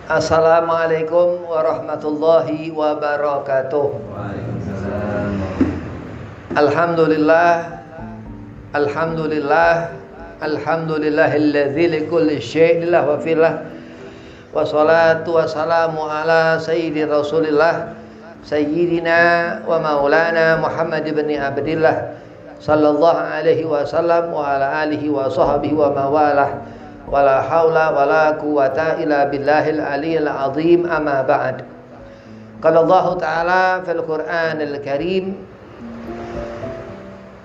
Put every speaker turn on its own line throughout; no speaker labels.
Assalamualaikum warahmatullahi wabarakatuh. Alhamdulillah, alhamdulillah, alhamdulillahilladzi likulli syai'in lahu wa filah. Wassalatu wassalamu ala sayyidi rasulillah sayyidina wa maulana Muhammad ibn Abdillah sallallahu alaihi wasallam wa ala alihi wa sahbihi wa mawalah. Wala haula wala quwata illa billahil aliyil azim, amma ba'd. Qala Allah Ta'ala fil Qur'anil Karim,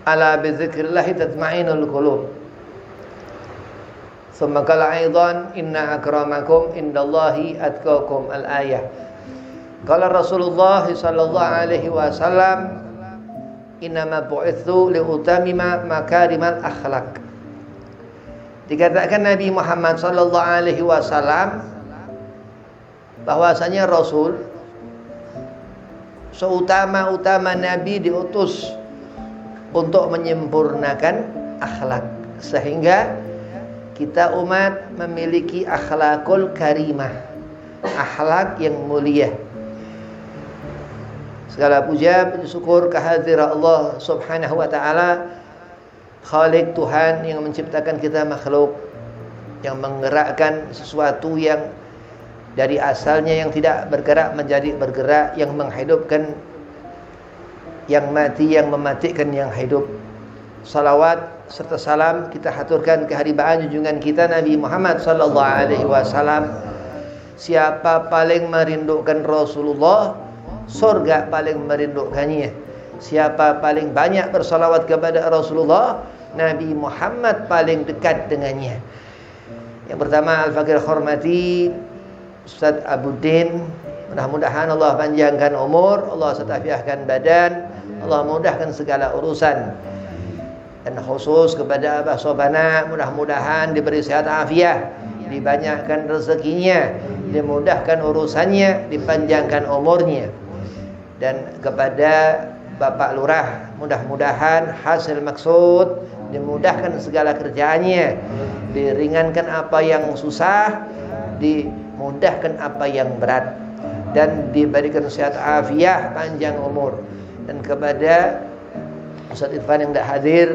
ala bi dzikrillahi tatma'innul qulub. Tsumma qala aidan inna akramakum indallahi atqakum, al-ayah. Qala Rasulullah sallallahu alaihi wasallam, innama bu'itsu liutamima makarimal akhlaq. Dikatakan Nabi Muhammad sallallahu alaihi wasallam bahwasanya Rasul seutama-utama Nabi diutus untuk menyempurnakan akhlak, sehingga kita umat memiliki akhlakul karimah, akhlak yang mulia. Segala puja puji syukur kehadirat Allah Subhanahu wa taala, Khalik, Tuhan yang menciptakan kita makhluk, yang menggerakkan sesuatu yang dari asalnya yang tidak bergerak menjadi bergerak, yang menghidupkan yang mati, yang mematikan yang hidup. Salawat serta salam kita haturkan keharibaan junjungan kita Nabi Muhammad sallallahu alaihi wasallam. Siapa paling merindukan Rasulullah, surga paling merindukannya. Siapa paling banyak bersalawat kepada Rasulullah, Nabi Muhammad paling dekat dengannya. Yang pertama, Al-Fakir hormati Ustaz Abuddin, mudah-mudahan Allah panjangkan umur, Allah setafiahkan badan, Allah mudahkan segala urusan. Dan khusus kepada Abah Sobana, mudah-mudahan diberi sehat afiat, dibanyakkan rezekinya, dimudahkan urusannya, dipanjangkan umurnya. Dan kepada Bapak Lurah, mudah-mudahan hasil maksud, dimudahkan segala kerjaannya, diringankan apa yang susah, dimudahkan apa yang berat, dan diberikan sehat afiat, panjang umur. Dan kepada Ustaz Irfan yang tidak hadir,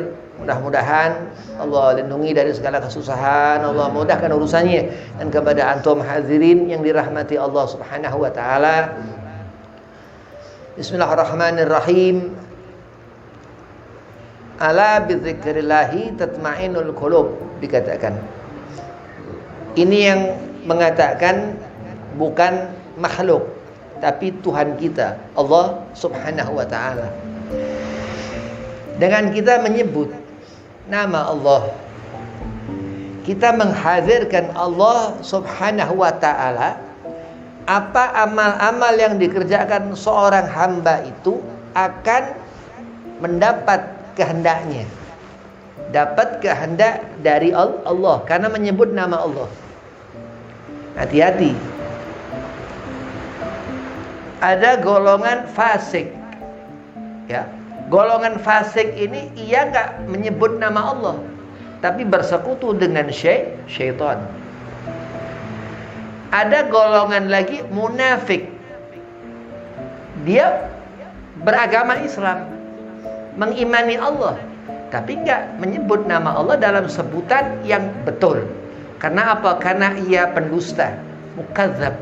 mudah-mudahan Allah lindungi dari segala kesusahan, Allah mudahkan urusannya. Dan kepada antum hadirin yang dirahmati Allah Subhanahu wa taala, Bismillahirrahmanirrahim. Ala bidzikrillahi tatma'innul qulub, dikatakan. Ini yang mengatakan bukan makhluk, tapi Tuhan kita, Allah Subhanahu wa taala. Dengan kita menyebut nama Allah, kita menghadirkan Allah Subhanahu wa taala. Apa amal-amal yang dikerjakan seorang hamba itu akan mendapat kehendaknya, dapat kehendak dari Allah karena menyebut nama Allah. Hati-hati, ada golongan fasik, ya. Golongan fasik ini ia nggak menyebut nama Allah, tapi bersekutu dengan syaitan. Ada golongan lagi munafik, dia beragama Islam, mengimani Allah, tapi enggak menyebut nama Allah dalam sebutan yang betul. Karena apa? Karena ia pendusta, mukadzab,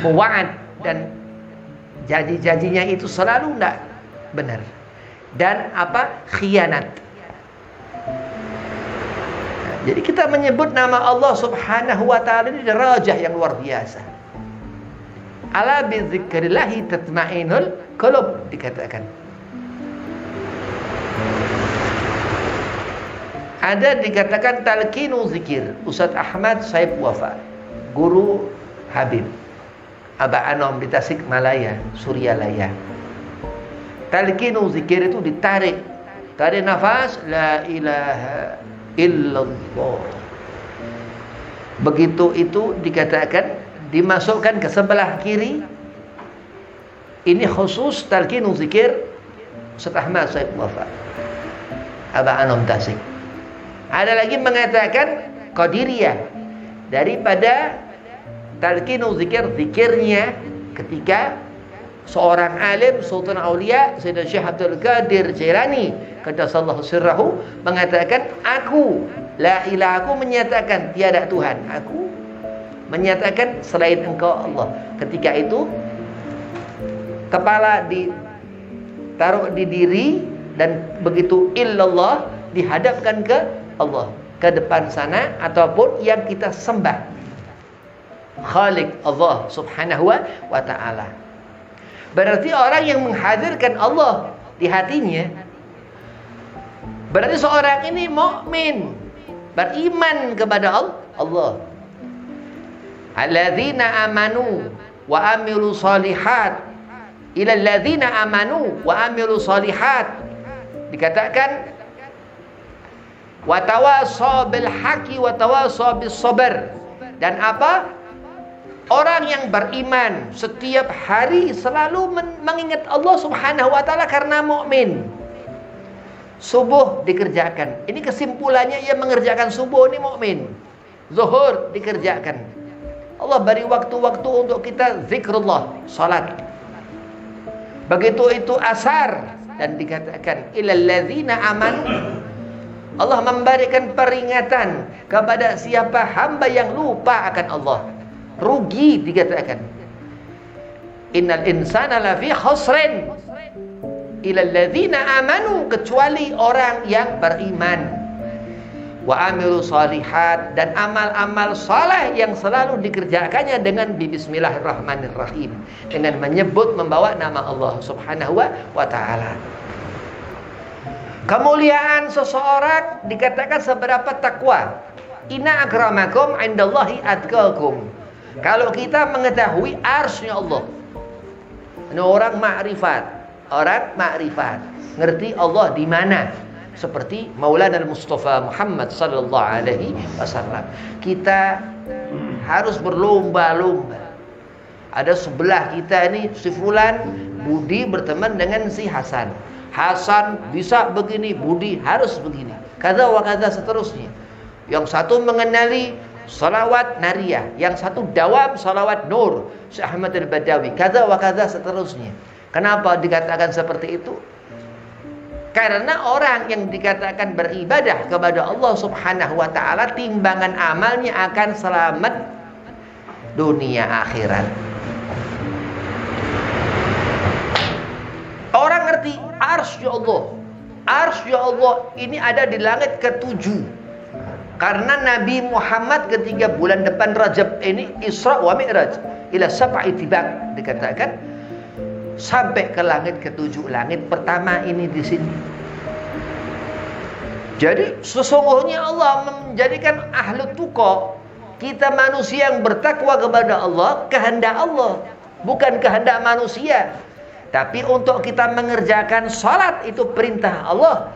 muwa'ad, dan janji-janjinya itu selalu enggak benar. Dan apa? Khianat. Jadi kita menyebut nama Allah Subhanahu wa ta'ala ini derajah yang luar biasa. Ala bi dzikrillahi tatma'innul qulub, dikatakan. Ada dikatakan talqinu zikir. Ustaz Ahmad Saib Wafa, guru Habib Aba Anom di Tasikmalaya, Suryalaya. Talqinu zikir itu ditarik, tarik nafas, la ilaha illallah. Begitu itu dikatakan dimasukkan ke sebelah kiri. Ini khusus talqinu zikir Ustaz Ahmad Saib Wafa, Aba Anom Tasik. Ada lagi mengatakan Qadiriyah, daripada Talqinu zikir, zikirnya ketika seorang alim Sultan Aulia Sayyidina Syekh Abdul Qadir Jailani qaddasallahu sirrahu mengatakan, aku la ilaha, aku menyatakan tiada Tuhan, aku menyatakan selain engkau Allah. Ketika itu kepala ditaruh di diri dan begitu illallah dihadapkan ke Allah, ke depan sana, ataupun yang kita sembah Khalik Allah subhanahu wa ta'ala. Berarti orang yang menghadirkan Allah di hatinya, berarti seorang ini mukmin, beriman kepada Allah. Alladzina amanu wa amilu shalihat, ila alladzina amanu wa amilu shalihat, dikatakan wa tawasaw bil haqqi wa tawasaw bis sabr. Dan apa? Orang yang beriman setiap hari selalu mengingat Allah Subhanahu wa taala karena mukmin. Subuh dikerjakan. Ini kesimpulannya, ia mengerjakan subuh ini mukmin. Zuhur dikerjakan. Allah beri waktu-waktu untuk kita zikrullah, salat. Begitu itu asar dan dikatakan ilal ladzina amanu. Allah memberikan peringatan kepada siapa hamba yang lupa akan Allah. Rugi dikatakan. Innal insana lafi khusrin ilal ladzina amanu, kecuali orang yang beriman. Wa amilu shalihat, dan amal-amal saleh yang selalu dikerjakannya dengan bismillahirrahmanirrahim, dengan menyebut membawa nama Allah Subhanahu wa taala. Kemuliaan seseorang dikatakan seberapa takwa. Inna akramakum indallahi atqakum. Kalau kita mengetahui arsy-Nya Allah, ini orang makrifat, ngerti Allah di mana. Seperti Maulana Mustafa Muhammad sallallahu alaihi wasallam. Kita harus berlomba-lomba. Ada sebelah kita ini si fulan, Budi berteman dengan si Hasan. Hasan bisa begini, Budi harus begini. Kadza wa kadza seterusnya. Yang satu mengenali salawat nariyah, yang satu dawam salawat nur, Syekh Ahmad al-Badawi, kadza wa kadza seterusnya. Kenapa dikatakan seperti itu? Karena orang yang dikatakan beribadah kepada Allah Subhanahu wa taala, timbangan amalnya akan selamat dunia akhirat. Orang ngerti arsy Allah. Arsy Allah ini ada di langit ke-7. Karena Nabi Muhammad ketika bulan depan Rajab ini Isra wa Mi'raj ila sab'i tibaq, dikatakan sampai ke langit ke-7. Langit pertama ini di sini. Jadi sesungguhnya Allah menjadikan ahlu tuqa, kita manusia yang bertakwa kepada Allah, kehendak Allah, bukan kehendak manusia. Tapi untuk kita mengerjakan salat itu perintah Allah.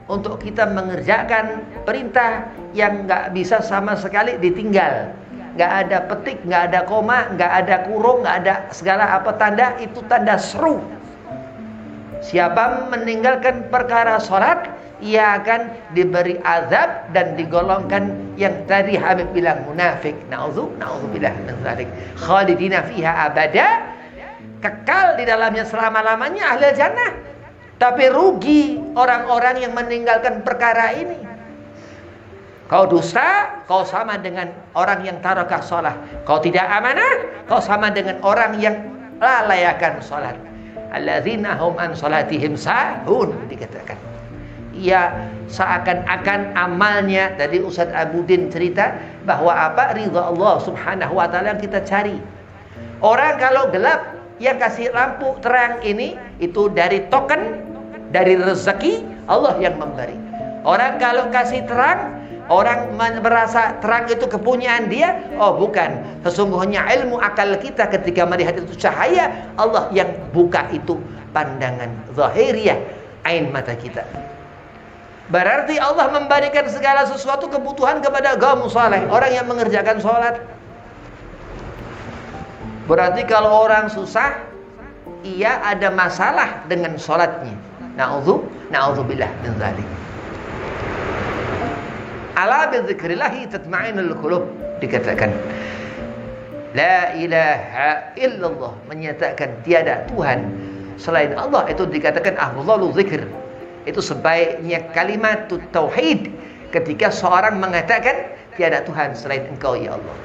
Untuk kita mengerjakan perintah yang nggak bisa sama sekali ditinggal, nggak ada petik, nggak ada koma, nggak ada kurung, nggak ada segala apa tanda, itu tanda seru. Siapa meninggalkan perkara salat, ia akan diberi azab dan digolongkan yang tadi Habib bilang munafik. Na'udzubillah min dzalik. Khalidina fiha abada, kekal di dalamnya selama-lamanya, ahli jannah. Tapi rugi orang-orang yang meninggalkan perkara ini. Kau dusta, kau sama dengan orang yang tarakah salat. Kau tidak amanah, kau sama dengan orang yang lalai akan salat. Alladzina hum an salatihim sahun, dikatakan. Ia seakan-akan amalnya, tadi Ustaz Abudin cerita bahwa apa? Ridha Allah Subhanahu wa taala yang kita cari. Orang kalau gelap, yang kasih lampu terang ini itu dari token, dari rezeki Allah yang memberi. Orang kalau kasih terang, orang merasa terang itu kepunyaan dia. Oh bukan, sesungguhnya ilmu akal kita ketika melihat itu cahaya, Allah yang buka itu pandangan zahiriyah, ain mata kita. Berarti Allah memberikan segala sesuatu kebutuhan kepada kaum saleh, orang yang mengerjakan sholat. Berarti kalau orang susah, ia ada masalah dengan sholatnya. Na'udzubillah min dzalik. Ala bi dzikrillah tatma'innul qulub, dikatakan. La ilaha illallah, menyatakan tiada Tuhan selain Allah, itu dikatakan afdhalu zikr. Itu sebaiknya kalimat tauhid ketika seorang mengatakan tiada Tuhan selain Engkau ya Allah.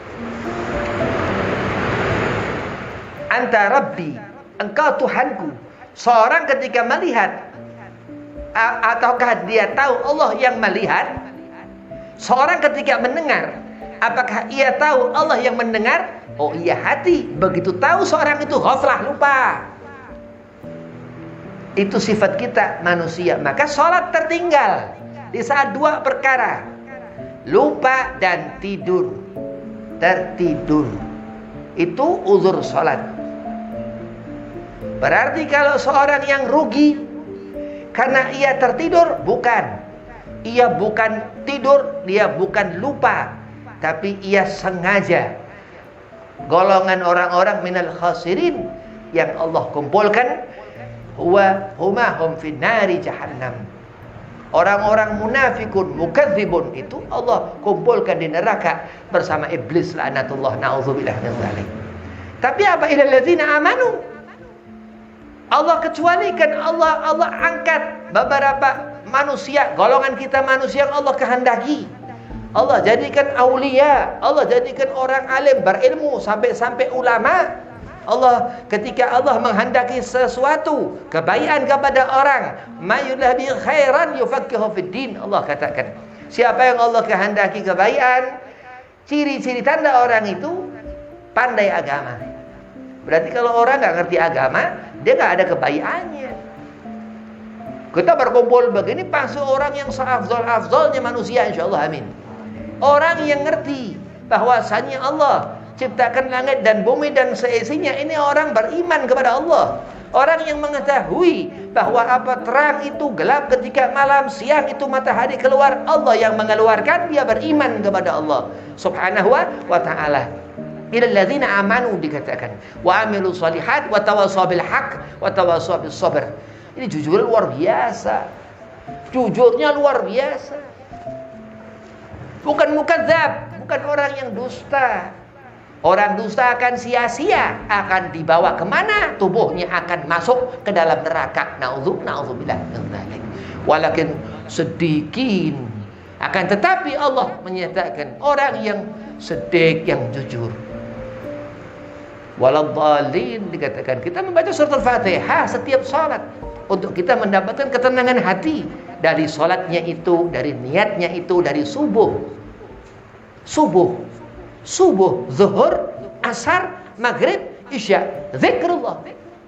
Anta Rabbi, Engkau Tuhanku. Seorang ketika melihat, ataukah dia tahu Allah yang melihat? Seorang ketika mendengar, apakah ia tahu Allah yang mendengar? Oh iya, hati. Begitu tahu seorang itu ghaflah, lupa. Itu sifat kita manusia. Maka sholat tertinggal di saat dua perkara, lupa dan tidur. Tertidur itu uzur sholat. Berarti kalau seorang yang rugi karena ia tertidur, bukan. Ia bukan tidur, dia bukan lupa, tapi ia sengaja. Golongan orang-orang minal khasirin yang Allah kumpulkan, hum fin nari jahannam. Orang-orang munafikun, mukadzibun itu Allah kumpulkan di neraka bersama iblis laknatullah, naudzubillah min dzalik. Tapi apa ilal ladzina amanu? Allah kecualikan, Allah angkat beberapa manusia, golongan kita manusia yang Allah kehendaki. Allah jadikan aulia, Allah jadikan orang alim berilmu sampai ulama. Allah ketika Allah menghendaki sesuatu kebaikan kepada orang, mayulabi khairan yufaqihu fid din. Allah katakan, siapa yang Allah kehendaki kebaikan, ciri-ciri tanda orang itu pandai agama. Berarti kalau orang nggak ngerti agama, dia nggak ada kebaikannya. Kita berkumpul begini pasti orang yang seafdol-afdolnya manusia, insyaallah, amin. Orang yang ngerti bahwasanya Allah ciptakan langit dan bumi dan seisinya, ini orang beriman kepada Allah. Orang yang mengetahui bahwa apa terang itu gelap ketika malam, siang itu matahari keluar, Allah yang mengeluarkan, dia beriman kepada Allah subhanahu wa ta'ala. Ilal ladzina amanu dikatakan, wa amilu shalihat wa tawassaw bil haq wa tawassaw bis sabr. Ini jujur luar biasa. Jujurnya luar biasa. Bukan mukadzab, bukan orang yang dusta. Orang dusta akan sia-sia, akan dibawa kemana? Tubuhnya akan masuk ke dalam neraka. Na'udzubillah min dzalik. Walakin sedikit. Akan tetapi Allah menyatakan orang yang sedek, yang jujur. Waladhdallin dikatakan, kita membaca surat Al-Fatihah setiap salat untuk kita mendapatkan ketenangan hati dari salatnya itu, dari niatnya itu, dari subuh, zuhur, asar, maghrib, isya, zikrullah.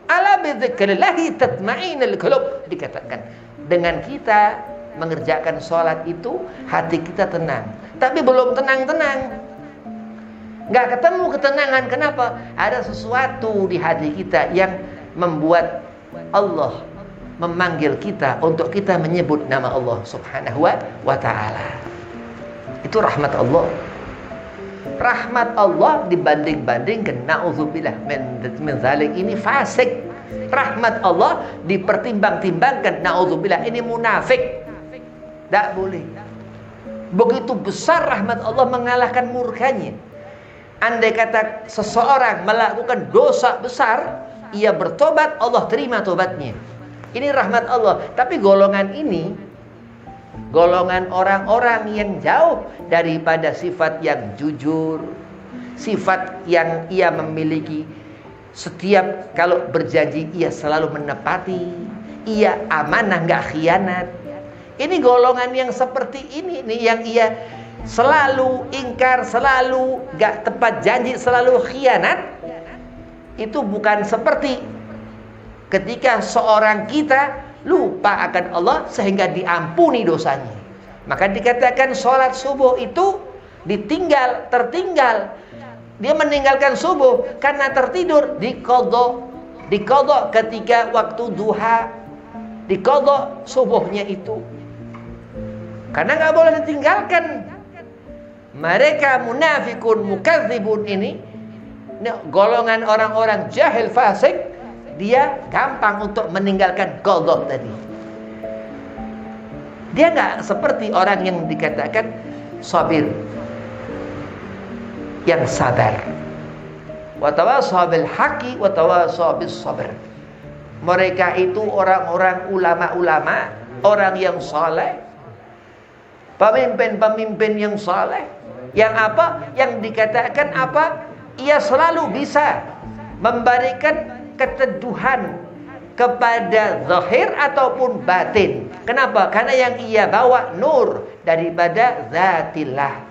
Ala bi dzikrillahi tatma'innul qulub dikatakan. Dengan kita mengerjakan salat itu, hati kita tenang. Tapi belum tenang-tenang. Nggak ketemu ketenangan. Kenapa? Ada sesuatu di hati kita yang membuat Allah memanggil kita untuk kita menyebut nama Allah subhanahu wa ta'ala. Itu rahmat Allah. Rahmat Allah dibanding-bandingkan, na'udzubillah min dzalik, ini fasik. Rahmat Allah dipertimbang-timbangkan, na'udzubillah, ini munafik. Tak boleh. Begitu besar rahmat Allah mengalahkan murkanya. Andai kata seseorang melakukan dosa besar, ia bertobat, Allah terima tobatnya. Ini rahmat Allah. Tapi golongan ini, golongan orang-orang yang jauh daripada sifat yang jujur, sifat yang ia memiliki, setiap kalau berjanji ia selalu menepati, ia amanah, nggak khianat. Ini golongan yang seperti ini nih, yang ia selalu ingkar, selalu nggak tepat janji, selalu khianat. Itu bukan seperti ketika seorang kita lupa akan Allah sehingga diampuni dosanya. Maka dikatakan sholat subuh itu tertinggal. Dia meninggalkan subuh karena tertidur, diqadha ketika waktu duha, diqadha subuhnya itu. Karena nggak boleh ditinggalkan. Mereka munafikun, mukadzibun ini golongan orang-orang jahil fasik, dia gampang untuk meninggalkan qadha tadi. Dia nggak seperti orang yang dikatakan sabir, yang sabar. wa tawassaw bil haqqi wa tawassaw bis sabr. Mereka itu orang-orang ulama-ulama, orang yang saleh, pemimpin-pemimpin yang saleh, yang apa? Yang dikatakan apa? Ia selalu bisa memberikan keteduhan kepada zahir ataupun batin. Kenapa? Karena yang ia bawa nur daripada zatillah,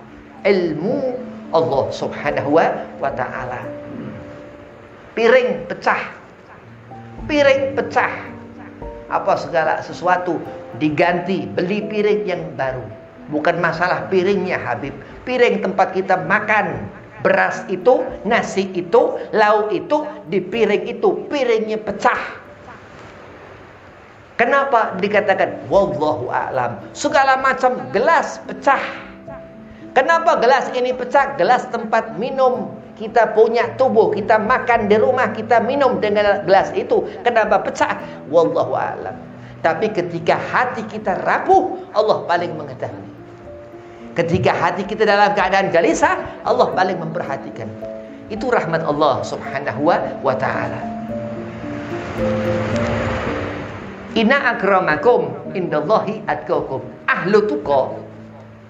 ilmu Allah subhanahu wa ta'ala. Piring pecah, piring pecah, apa segala sesuatu diganti, beli piring yang baru. Bukan masalah piringnya Habib, piring tempat kita makan, beras itu, nasi itu, lauk itu, di piring itu, piringnya pecah. Kenapa dikatakan wallahu a'lam? Segala macam gelas pecah. Kenapa gelas ini pecah? Gelas tempat minum kita punya tubuh, kita makan di rumah, kita minum dengan gelas itu. Kenapa pecah? Wallahu a'lam. Tapi ketika hati kita rapuh, Allah paling mengetahui. Ketika hati kita dalam keadaan gelisah, Allah paling memperhatikan. Itu rahmat Allah subhanahu wa ta'ala. Inna akramakum indallahi atqakum. Ahlu tuqa,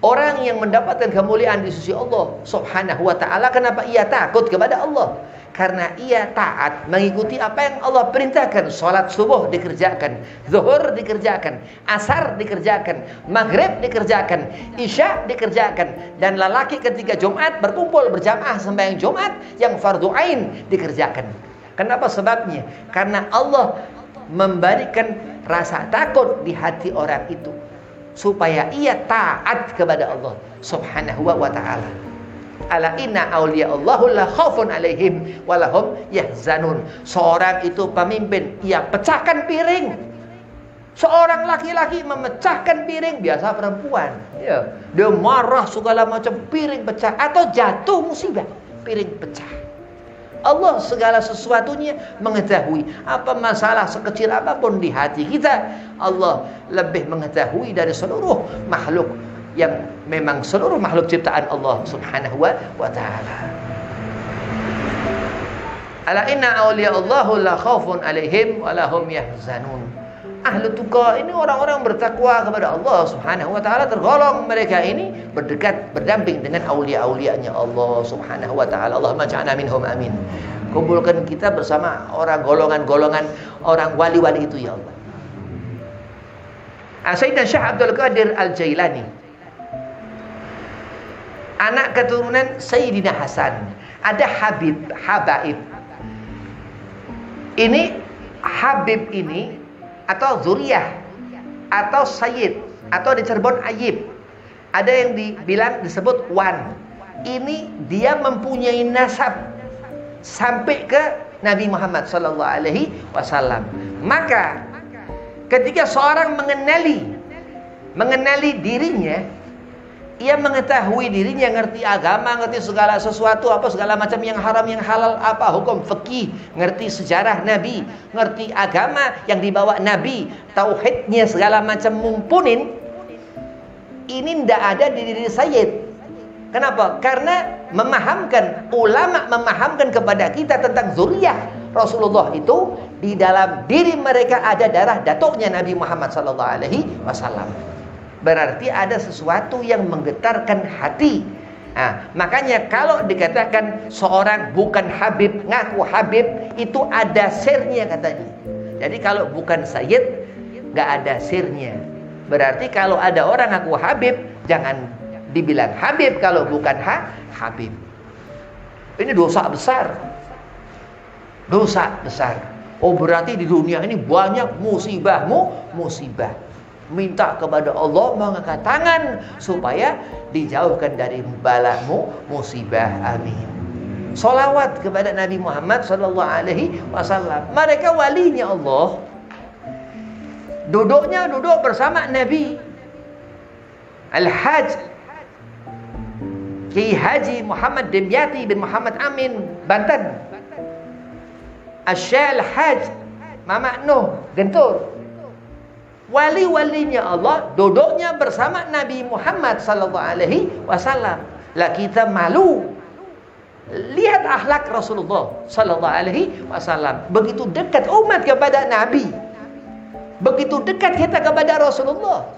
orang yang mendapatkan kemuliaan di sisi Allah subhanahu wa ta'ala. Kenapa ia takut kepada Allah? Karena ia taat mengikuti apa yang Allah perintahkan. Salat subuh dikerjakan, zuhur dikerjakan, asar dikerjakan, maghrib dikerjakan, isya dikerjakan. Dan lelaki ketika Jumat berkumpul berjamaah sembahyang Jumat yang fardu ain dikerjakan. Kenapa sebabnya? Karena Allah memberikan rasa takut di hati orang itu supaya ia taat kepada Allah subhanahu wa ta'ala. Ala inna awliya Allahu la khaufun alaihim walahum yahzanun. Seorang itu pemimpin, ia pecahkan piring. Seorang laki-laki memecahkan piring, biasa perempuan, ya, dia marah segala macam, piring pecah atau jatuh musibah, piring pecah. Allah segala sesuatunya mengetahui. Apa masalah sekecil apapun di hati kita, Allah lebih mengetahui dari seluruh makhluk yang memang seluruh makhluk ciptaan Allah subhanahu wa ta'ala. Ala inna awliya Allahu la khaufun alaihim wa lahum yahzanun. Ahlu tuqa ini orang-orang bertakwa kepada Allah subhanahu wa ta'ala. Tergolong mereka ini berdekat, berdamping dengan awliya-awliyanya Allah subhanahu wa ta'ala. Allahumma ja'alna minhum amin. Kumpulkan kita bersama orang golongan-golongan orang wali-wali itu ya Allah. Sayyidina Syekh Abdul Qadir Al-Jailani, anak keturunan Sayyidina Hasan. Ada Habaib. Ini Habib ini atau zuriyah atau sayyid atau di Cirebon Ayib, ada yang dibilang disebut wan. Ini dia mempunyai nasab sampai ke Nabi Muhammad sallallahu alaihi wasallam. Maka ketika seorang mengenali dirinya, ia mengetahui dirinya, ngerti agama, ngerti segala sesuatu, apa segala macam yang haram, yang halal, apa hukum fikih, ngerti sejarah Nabi, ngerti agama yang dibawa Nabi, tauhidnya segala macam mumpunin. Ini tidak ada di diri Sayyid. Kenapa? Karena ulama memahamkan kepada kita tentang zuriyah Rasulullah itu, di dalam diri mereka ada darah datuknya Nabi Muhammad sallallahu alaihi wasallam. Berarti ada sesuatu yang menggetarkan hati. Nah, makanya kalau dikatakan seorang bukan Habib, ngaku Habib, itu ada sirnya katanya. Jadi kalau bukan Sayyid, nggak ada sirnya. Berarti kalau ada orang ngaku Habib, jangan dibilang Habib kalau bukan Habib. Ini dosa besar. Dosa besar. Oh, berarti di dunia ini banyak musibah. Minta kepada Allah mengangkat tangan supaya dijauhkan dari balamu musibah. Amin. Salawat kepada Nabi Muhammad sallallahu alaihi wasallam. Mereka walinya Allah. Duduk bersama Nabi. Al-Hajj Kiai Haji Muhammad Dimyati bin Muhammad Amin, Banten. Asy-Syaikh Al-Hajj Mamak Nuh, Gentur. Wali-walinya Allah duduknya bersama Nabi Muhammad sallallahu alaihi wasallam. Lah kita malu Lihat akhlak Rasulullah sallallahu alaihi wasallam. Begitu dekat umat kepada Nabi. Begitu dekat kita kepada Rasulullah.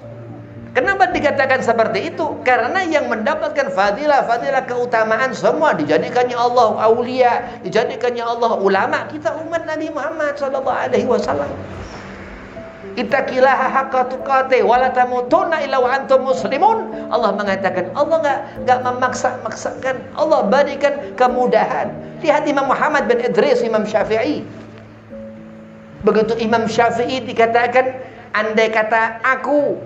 Kenapa dikatakan seperti itu? Karena yang mendapatkan fadilah keutamaan semua dijadikannya Allah aulia, dijadikannya Allah ulama, kita umat Nabi Muhammad sallallahu alaihi wasallam. Ittaqillaha haqqa tuqatih wa la tamutunna illa wa antum muslimun. Allah mengatakan, Allah enggak memaksa-maksakan. Allah berikan kemudahan. Lihat Imam Muhammad bin Idris, Imam Syafi'i. Begitu Imam Syafi'i dikatakan, andai kata aku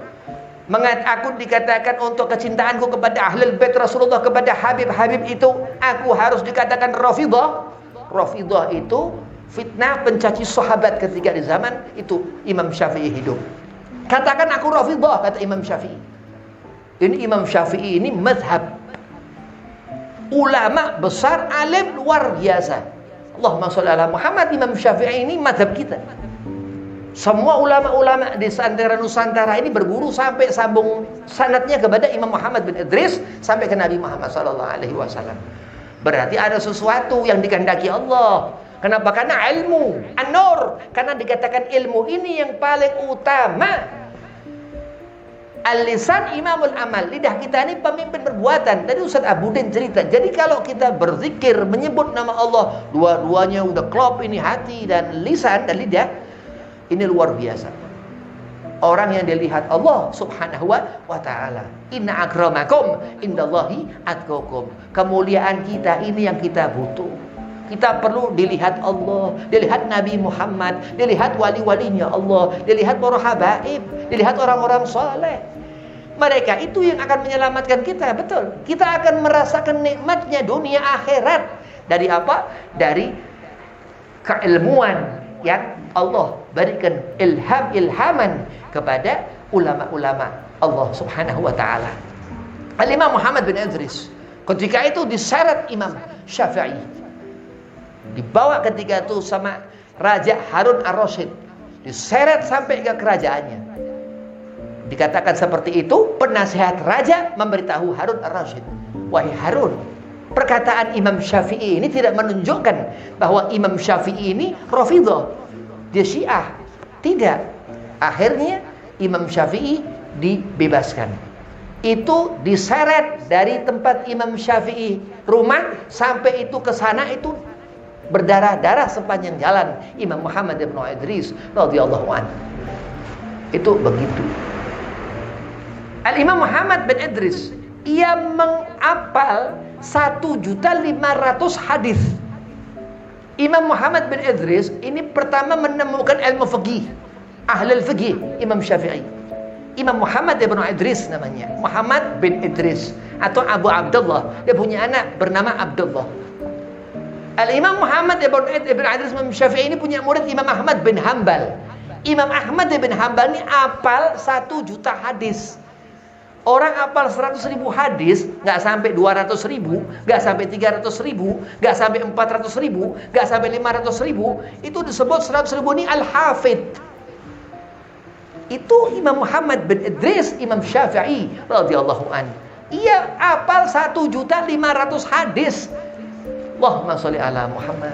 dikatakan untuk kecintaanku kepada Ahlul Bait Rasulullah, kepada Habib-Habib itu, aku harus dikatakan Rafidah. Rafidah itu fitnah, pencaci sahabat ketika di zaman itu Imam Syafi'i hidup. Katakan aku Rafidah, kata Imam Syafi'i. Ini Imam Syafi'i ini mazhab ulama besar, alim luar biasa. Allahumma sholli ala Muhammad. Imam Syafi'i ini mazhab kita. Semua ulama-ulama di antara Nusantara ini berguru sampai sambung sanadnya kepada Imam Muhammad bin Idris sampai ke Nabi Muhammad sallallahu alaihi wasallam. Berarti ada sesuatu yang dikehendaki Allah. Kenapa? Karena ilmu, an-nur. Karena dikatakan ilmu ini yang paling utama. Al-lisan imamul amal. Lidah kita ini pemimpin perbuatan. Tadi Ustaz Abudin cerita. Jadi kalau kita berzikir, menyebut nama Allah, dua-duanya udah klop ini, hati dan lisan dan lidah. Ini luar biasa. Orang yang dilihat Allah subhanahu wa ta'ala. Inna akramakum indallahi atqakum. Kemuliaan kita ini yang kita butuh. Kita perlu dilihat Allah, dilihat Nabi Muhammad, dilihat wali-walinya Allah, dilihat para habaib, dilihat orang-orang soleh. Mereka itu yang akan menyelamatkan kita, betul. Kita akan merasakan nikmatnya dunia akhirat. Dari apa? Dari keilmuan yang Allah berikan ilhaman kepada ulama-ulama Allah subhanahu wa ta'ala. Al-Imam Muhammad bin Idris ketika itu diseret Imam Syafi'i, dibawa ketika itu sama Raja Harun ar-Rasyid, diseret sampai ke kerajaannya. Dikatakan seperti itu, penasihat raja memberitahu Harun ar-Rasyid, wahai Harun, perkataan Imam Syafi'i ini tidak menunjukkan bahwa Imam Syafi'i ini Rafidah, dia Syiah. Tidak. Akhirnya Imam Syafi'i dibebaskan. Itu diseret dari tempat Imam Syafi'i rumah sampai itu ke sana itu berdarah-darah sepanjang jalan. Imam Muhammad bin Idris radhiyallahu anhu. Itu begitu. Al-Imam Muhammad bin Idris, ia menghafal 1.500.000 hadis. Imam Muhammad bin Idris ini pertama menemukan ilmu fikih, ahlul fikih, Imam Syafi'i. Imam Muhammad bin Idris namanya, Muhammad bin Idris atau Abu Abdullah. Dia punya anak bernama Abdullah. Al-Imam Muhammad bin Idris Imam Syafi'i ini punya murid Imam Ahmad bin Hanbal. Imam Ahmad bin Hanbal ini apal 1 juta hadis. Orang apal 100.000 hadis, nggak sampai 200.000, nggak sampai 300.000, nggak sampai 400.000, nggak sampai 500.000, itu disebut 100.000 ini al-hafidh. Itu Imam Muhammad bin Idris Imam Syafi'i radhiyallahu anhu. Ia apal 1.500.000 hadis. Allahumma sholli ala Muhammad.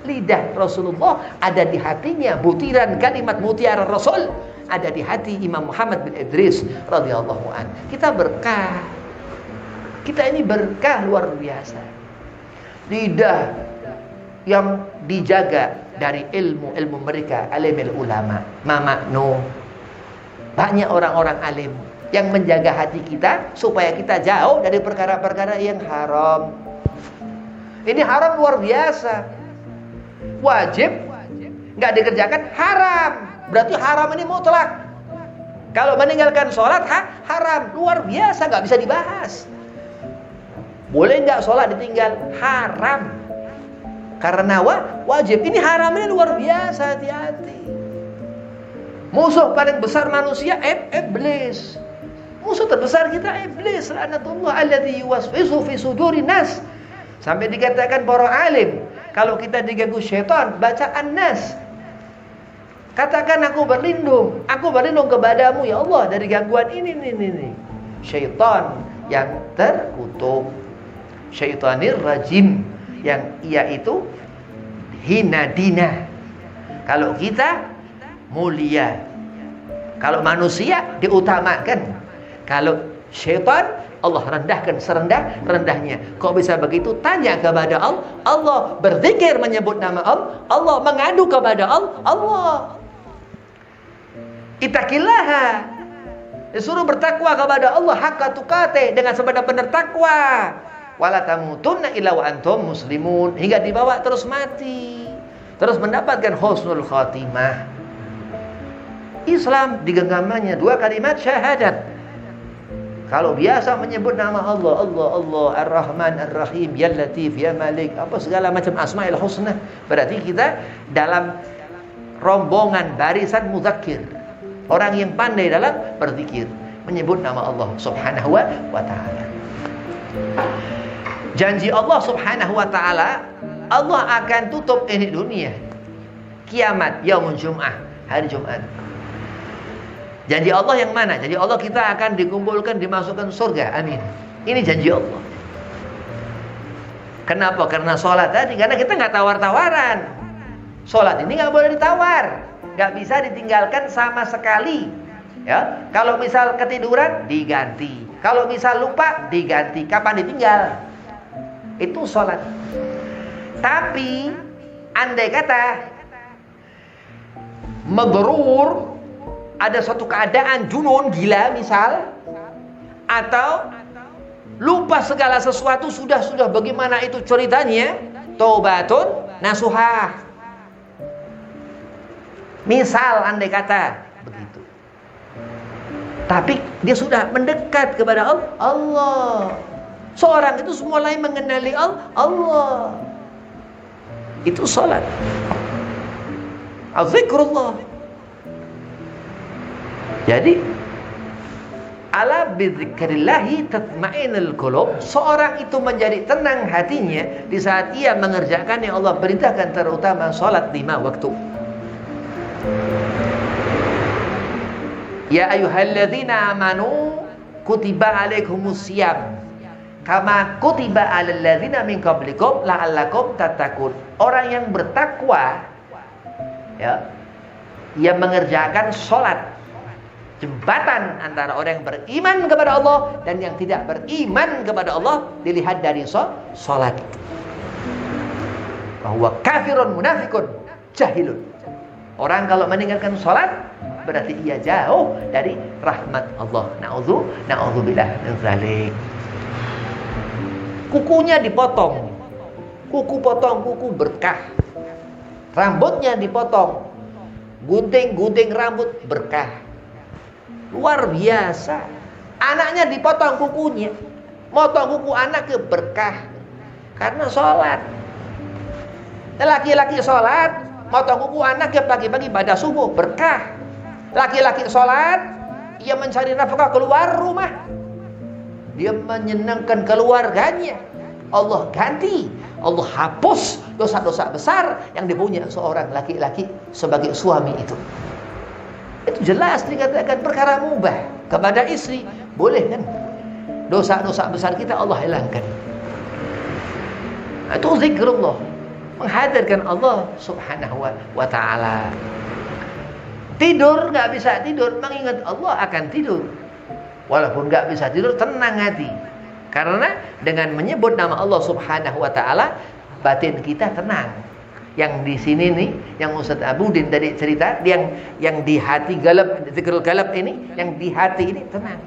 Lidah Rasulullah ada di hatinya, butiran kalimat mutiara Rasul ada di hati Imam Muhammad bin Idris radhiyallahu anhu. Kita berkah. Kita ini berkah luar biasa. Lidah yang dijaga dari ilmu-ilmu mereka, alimul ulama, Mama No. Banyak orang-orang alim yang menjaga hati kita supaya kita jauh dari perkara-perkara yang haram. Ini haram luar biasa. Wajib nggak dikerjakan haram. Berarti haram ini mutlak. Kalau meninggalkan sholat haram, luar biasa, nggak bisa dibahas. Boleh nggak sholat ditinggal? Haram. Karena wajib. Ini haram ini luar biasa, hati-hati. Musuh paling besar manusia iblis. Musuh terbesar kita iblis, laknatullah alladzi yuwaswisu fi sudurin nas. Sampai dikatakan para alim, kalau kita diganggu syaitan, baca An-Nas. Katakan aku berlindung kepadamu ya Allah dari gangguan ini. Syaitan yang terkutuk, syaitanir rajim, yang ia itu hina dina. Kalau kita mulia, kalau manusia diutamakan, kalau syaitan Allah rendahkan serendah-rendahnya. Kok bisa begitu? Tanya kepada Allah. Allah berzikir menyebut nama Allah. Allah mengadu kepada Allah. Ittaqillaha, disuruh bertakwa kepada Allah haqqa tuqatih, dengan sebenar-benar takwa. Wala tamutunna illa wa antum muslimun, hingga dibawa terus mati, terus mendapatkan husnul khatimah. Islam digenggamannya 2 kalimat syahadat. Kalau biasa menyebut nama Allah, Ar-Rahman, Ar-Rahim, Ya Latif, Ya Malik, apa segala macam asma'il husna, berarti kita dalam rombongan barisan mudzakir, orang yang pandai dalam berzikir, menyebut nama Allah Subhanahu wa ta'ala. Janji Allah Subhanahu wa ta'ala, Allah akan tutup ini dunia, kiamat, yaumul jum'ah, hari Jumat. Janji Allah yang mana? Janji Allah kita akan dikumpulkan, dimasukkan surga. Amin. Ini janji Allah. Kenapa? Karena sholat tadi. Karena kita nggak tawar-tawaran. Sholat ini nggak boleh ditawar, nggak bisa ditinggalkan sama sekali. Ya, kalau misal ketiduran diganti, kalau misal lupa diganti. Kapan ditinggal? Itu sholat. Tapi andai kata mabrur, ada suatu keadaan junun, gila misal, atau lupa segala sesuatu, sudah bagaimana itu ceritanya, taubatun nasuhah. Misal andai kata begitu. Tapi dia sudah mendekat kepada Allah. Seorang itu mulai mengenali Allah. Itu salat. Zikrullah. Jadi ala bidzikrillahi tatma'innul qulub, seorang itu menjadi tenang hatinya di saat ia mengerjakan yang Allah perintahkan, terutama salat 5 waktu. Ya ayyuhalladzina amanu kutiba alaikumusiyam kama kutiba alal ladzina min qablikum la'allakum tattaqun. Orang yang bertakwa, ya, yang mengerjakan salat, jembatan antara orang yang beriman kepada Allah dan yang tidak beriman kepada Allah, dilihat dari salat. Bahwa kafirun munafikun jahilun. Orang kalau meninggalkan salat berarti ia jauh dari rahmat Allah. Na'udzubillah min dzalik. Kukunya dipotong. Kuku berkah. Rambutnya dipotong. Gunting rambut berkah. Luar biasa. Anaknya dipotong kukunya. Motong kuku anak ke berkah. Karena sholat. Laki-laki sholat, motong kuku anak ke pagi-pagi pada subuh berkah. Laki-laki sholat, ia mencari nafkah keluar rumah. Dia menyenangkan keluarganya. Allah ganti, Allah hapus dosa-dosa besar yang dipunya seorang laki-laki sebagai suami itu. Itu jelas dikatakan perkara mubah kepada istri, boleh kan? Dosa-dosa besar kita Allah hilangkan. Itu zikrullah, menghadirkan Allah Subhanahu wa ta'ala. Tidur nggak bisa tidur, mengingat Allah akan tidur. Walaupun nggak bisa tidur, tenang hati, karena dengan menyebut nama Allah Subhanahu wa ta'ala, batin kita tenang. Yang di sini nih, yang Ustaz Abudin tadi cerita, yang di hati galap, zikrul galap ini, yang di hati ini tenang.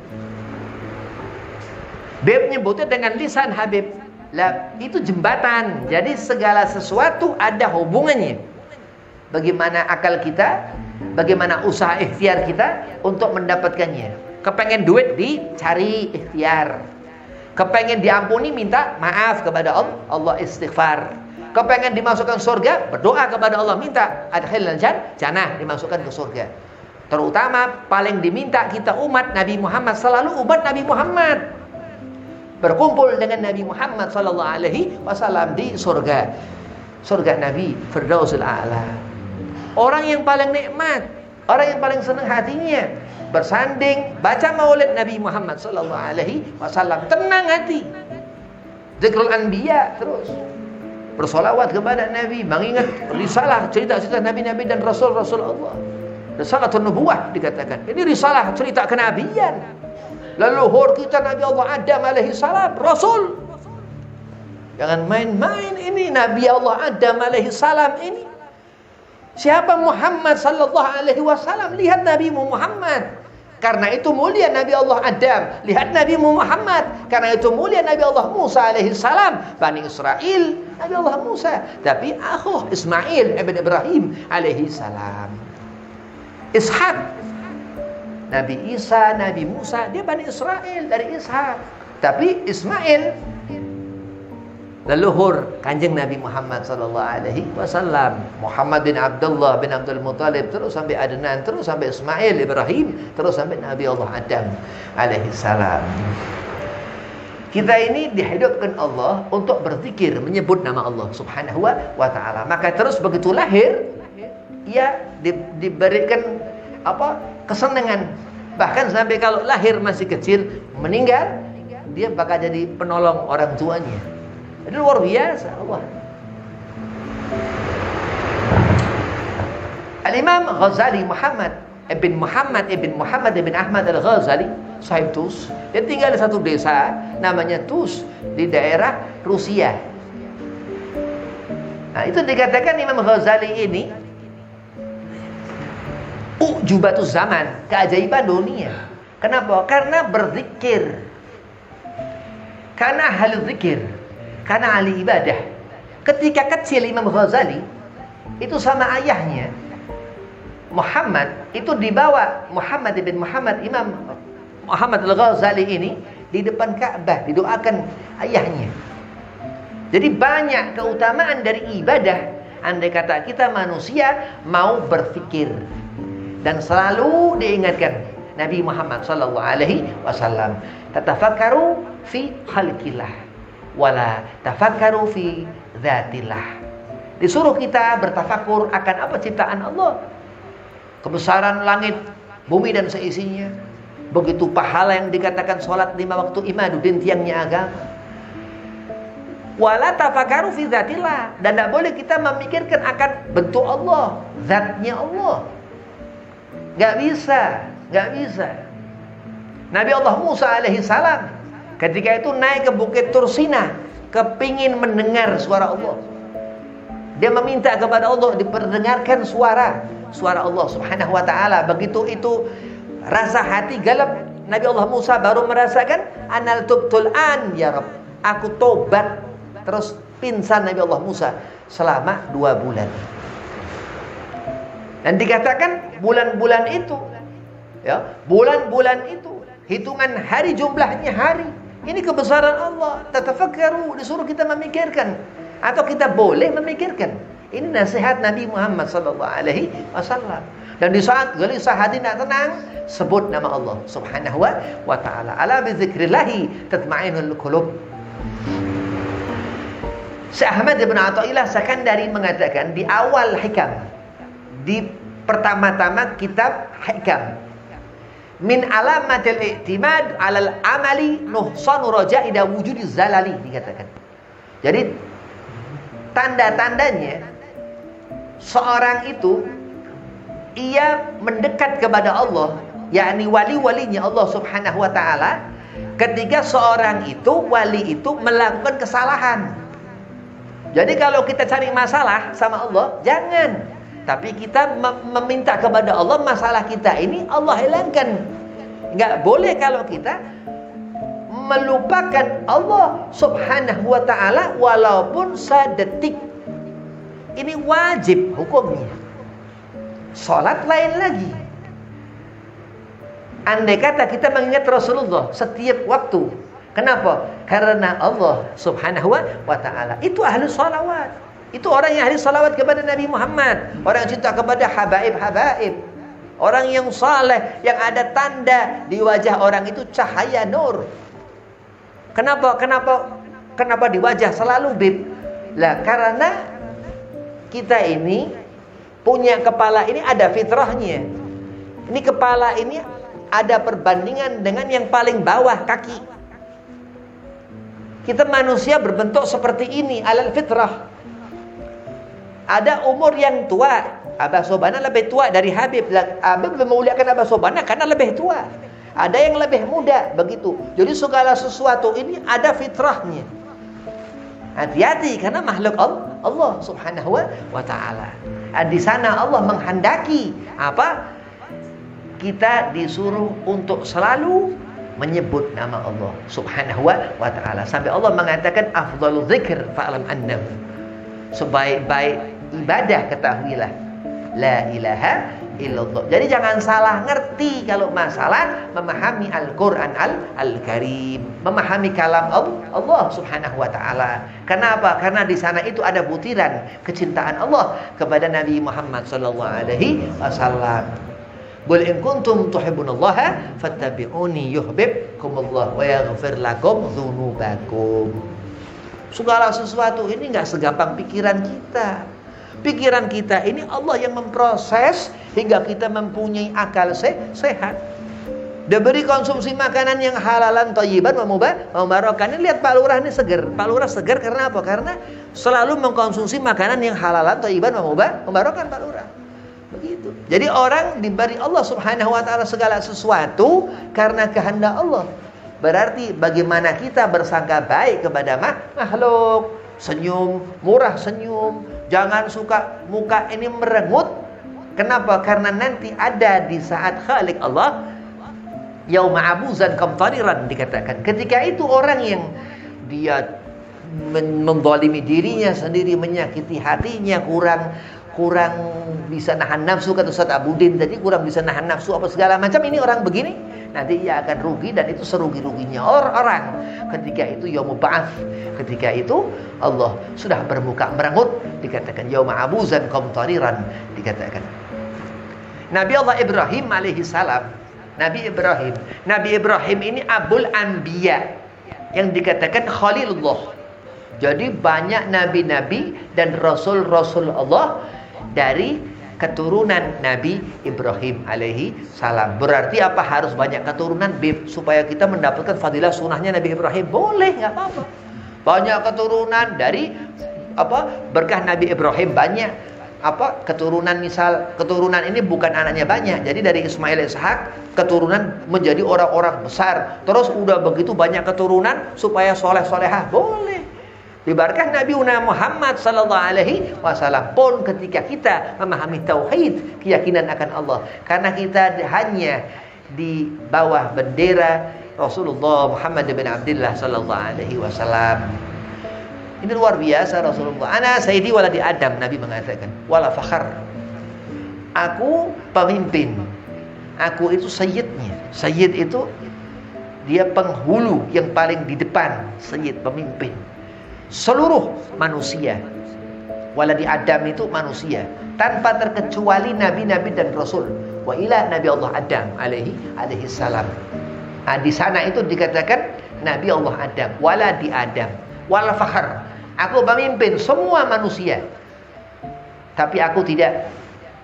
Habib nyebutnya dengan lisan Habib. Lah, itu jembatan. Jadi segala sesuatu ada hubungannya. Bagaimana akal kita, bagaimana usaha ikhtiar kita untuk mendapatkannya. Kepengen duit dicari ikhtiar. Kepengen diampuni minta maaf kepada Allah, Allah istighfar. Kepengen dimasukkan surga, berdoa kepada Allah, minta adkhilnal jannah, dimasukkan ke surga. Terutama paling diminta kita umat Nabi Muhammad, selalu umat Nabi Muhammad berkumpul dengan Nabi Muhammad sallallahu alaihi wasallam di surga. Surga Nabi Firdausul A'la. Orang yang paling nikmat, orang yang paling senang hatinya bersanding baca maulid Nabi Muhammad sallallahu alaihi wasallam, tenang hati. Zikrul anbiya terus. bersolawat kepada Nabi, mengingat risalah cerita-cerita Nabi-Nabi dan Rasul-Rasul Allah. Risalatun nubuwah dikatakan. Ini risalah cerita kenabian. Leluhur kita Nabi Allah Adam alaihi salam, Rasul. Jangan main-main ini Nabi Allah Adam alaihi salam ini. Siapa Muhammad sallallahu alaihi wasallam? Lihat Nabi Muhammad. Karena itu mulia Nabi Allah Adam. Lihat Nabi Muhammad. Karena itu mulia Nabi Allah Musa alaihi salam. Bani Israel, Nabi Allah Musa. Tapi akhuh Ismail ibn Ibrahim alaihi salam. Ishak, Nabi Isa, Nabi Musa, dia Bani Israel dari Ishak. Tapi Ismail leluhur Kanjeng Nabi Muhammad sallallahu alaihi wasallam. Muhammad bin Abdullah bin Abdul Muttalib, terus sampai Adnan, terus sampai Ismail, Ibrahim, terus sampai Nabi Allah Adam alaihi salam. Kita ini dihidupkan Allah untuk berzikir, menyebut nama Allah Subhanahu wa taala. Maka terus begitu lahir, ia diberikan kesenangan. Bahkan sampai kalau lahir masih kecil, meninggal, dia bakal jadi penolong orang tuanya. Itu luar biasa Allah. Al-Imam Ghazali Muhammad ibn Ahmad Al-Ghazali, sahib Tus, dia tinggal di satu desa namanya Tus di daerah Rusia. Nah, itu dikatakan Imam Ghazali ini ujubatuz zaman, keajaiban dunia. Kenapa? Karena berzikir. Karena ahli zikir. Karena ahli ibadah. Ketika kecil Imam Ghazali itu sama ayahnya Muhammad, itu dibawa Muhammad ibn Muhammad, Imam Muhammad Al-Ghazali ini di depan Ka'bah, didoakan ayahnya. Jadi banyak keutamaan dari ibadah. Andai kata kita manusia mau berfikir, dan selalu diingatkan Nabi Muhammad sallallahu alaihi wasallam, tatafakkaru fi khalqillah wala tafakkaru fi dzatillah. Disuruh kita bertafakur akan apa ciptaan Allah, kebesaran langit, bumi dan seisinya. Begitu pahala yang dikatakan sholat 5 waktu imaduddin, tiangnya agama. Wala tafakkaru fi dzatillah, dan tidak boleh kita memikirkan akan bentuk Allah, zatnya Allah. Gak bisa. Nabi Allah Musa alaihi salam ketika itu naik ke Bukit Tursina, kepingin mendengar suara Allah. Dia meminta kepada Allah diperdengarkan suara Allah Subhanahu wa taala. Begitu itu rasa hati galap, Nabi Allah Musa baru merasakan anal tubtul an ya Rabb, aku tobat. Terus pingsan Nabi Allah Musa selama 2 bulan. Dan dikatakan bulan-bulan itu, ya, bulan-bulan itu hitungan hari, jumlahnya hari. Ini kebesaran Allah. Tatafakkaru, disuruh kita memikirkan, atau kita boleh memikirkan. Ini nasihat Nabi Muhammad sallallahu alaihi wasallam. Dan di saat gelisah hati nak tenang, sebut nama Allah Subhanahu wa taala. Ala bi dzikrillah tatma'innul qulub. Syekh Ahmad bin Athaillah Sakandari mengatakan di awal hikam, di pertama-tama kitab hikam, min alamatil i'timad alal amali nuhsanu raja'ida wujudiz zalali, dikatakan. Jadi tanda-tandanya seorang itu ia mendekat kepada Allah, yakni wali-walinya Allah Subhanahu wa taala, ketika seorang itu, wali itu melakukan kesalahan. Jadi kalau kita cari masalah sama Allah, jangan. Tapi kita meminta kepada Allah masalah kita ini Allah hilangkan. Enggak boleh kalau kita melupakan Allah Subhanahu wa taala walaupun sedetik. Ini wajib hukumnya. Salat lain lagi. Andai kata kita mengingat Rasulullah setiap waktu. Kenapa? Karena Allah Subhanahu wa ta'ala itu ahli salawat. Itu orang yang ahli salawat kepada Nabi Muhammad, orang yang cinta kepada habaib-habaib, orang yang saleh, yang ada tanda di wajah orang itu cahaya nur. Kenapa di wajah selalu bib? Lah karena kita ini punya kepala ini ada fitrahnya. Ini kepala ini ada perbandingan dengan yang paling bawah, kaki. Kita manusia berbentuk seperti ini, alal fitrah. Ada umur yang tua. Abah Sobana lebih tua dari Habib. Habib memuliakan Abah Sobana karena lebih tua. Ada yang lebih muda, begitu. Jadi segala sesuatu ini ada fitrahnya. Hati-hati karena makhluk Allah Subhanahu wa taala. Di sana Allah menghendaki apa? Kita disuruh untuk selalu menyebut nama Allah Subhanahu wa taala. Sampai Allah mengatakan afdhalul dzikr fa'lam annahu. Sebaik-baik ibadah ketahuilah la ilaha illallah. Jadi jangan salah ngerti kalau masalah memahami Al-Qur'an Al-Karim, memahami kalam Allah Subhanahu wa taala. Kenapa? Karena di sana itu ada butiran kecintaan Allah kepada Nabi Muhammad sallallahu alaihi wasallam. Qul in kuntum tuhibbunallaha fattabi'uni yuhibbukumullah wa yaghfir lakum dzunubakum. Segala sesuatu ini enggak segampang pikiran kita. Pikiran kita ini Allah yang memproses hingga kita mempunyai akal sehat. Diberi konsumsi makanan yang halalan, thayyiban, mubarakkan. Ini lihat Pak Lurah ini seger. Pak Lurah seger karena apa? Karena selalu mengkonsumsi makanan yang halalan, thayyiban, mubarakkan Pak Lurah. Begitu. Jadi orang diberi Allah Subhanahu wa taala segala sesuatu karena kehendak Allah. Berarti bagaimana kita bersangka baik kepada makhluk, senyum, murah senyum, jangan suka muka ini merengut. Kenapa? Karena nanti ada di saat Khalik Allah yauma abuzan kamtariran dikatakan. Ketika itu orang yang dia menzalimi dirinya sendiri, menyakiti hatinya, kurang bisa nahan nafsu, kata Ustaz Abudin tadi, kurang bisa nahan nafsu apa segala macam, ini orang begini nanti ia akan rugi, dan itu serugi-ruginya orang ketika itu yaumul ba'ats. Ketika itu Allah sudah bermuka merengut, dikatakan yauma abuzan qamtariran, dikatakan. Nabi Allah Ibrahim alaihi salam, Nabi Ibrahim ini abul anbiya, yang dikatakan khalilullah. Jadi banyak nabi-nabi dan rasul-rasul Allah dari keturunan Nabi Ibrahim alaihi salam. Berarti apa? Harus banyak keturunan supaya kita mendapatkan fadilah sunnahnya Nabi Ibrahim. Boleh, nggak apa-apa. Banyak keturunan dari apa? Berkah Nabi Ibrahim banyak. Apa? Keturunan, misal keturunan ini bukan anaknya banyak. Jadi dari Ismail Ishak keturunan menjadi orang-orang besar. Terus udah begitu banyak keturunan supaya soleh-solehah. Boleh. Dibarkah Nabi Muhammad sallallahu alaihi wasallam pun ketika kita memahami tauhid, keyakinan akan Allah, karena kita hanya di bawah bendera Rasulullah Muhammad bin Abdullah sallallahu alaihi wasallam. Ini luar biasa Rasulullah. Ana sayyidi waladi Adam, Nabi mengatakan, wala fakhar. Aku pemimpin. Aku itu sayyidnya. Sayyid itu dia penghulu yang paling di depan, sayyid, pemimpin seluruh manusia. Waladi Adam itu manusia tanpa terkecuali nabi-nabi dan rasul. Wa ila Nabi Allah Adam alaihi salam. Di sana itu dikatakan Nabi Allah Adam, waladi Adam, wal fakhar. Aku memimpin semua manusia, tapi aku tidak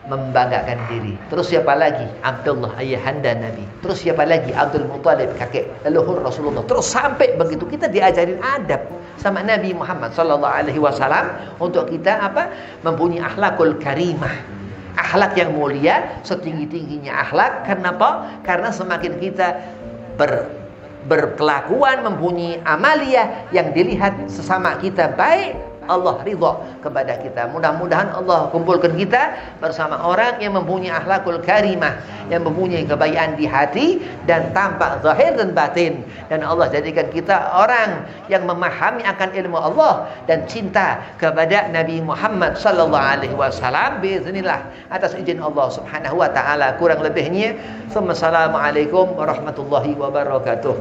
membanggakan diri. Terus siapa lagi? Abdullah ayahanda Nabi. Terus siapa lagi? Abdul Muthalib, kakek leluhur Rasulullah. Terus sampai begitu kita diajarin adab sama Nabi Muhammad sallallahu alaihi wasallam untuk kita apa? Mempunyai akhlakul karimah. Akhlak yang mulia, setinggi-tingginya akhlak. Kenapa? Karena semakin kita berkelakuan, mempunyai amalia yang dilihat sesama kita baik, Allah ridha kepada kita. Mudah-mudahan Allah kumpulkan kita bersama orang yang mempunyai akhlakul karimah, yang mempunyai kebaikan di hati dan tampak zahir dan batin. Dan Allah jadikan kita orang yang memahami akan ilmu Allah dan cinta kepada Nabi Muhammad sallallahu alaihi wasallam biiznillah, atas izin Allah Subhanahu wa taala. Kurang lebihnya, assalamualaikum warahmatullahi wabarakatuh.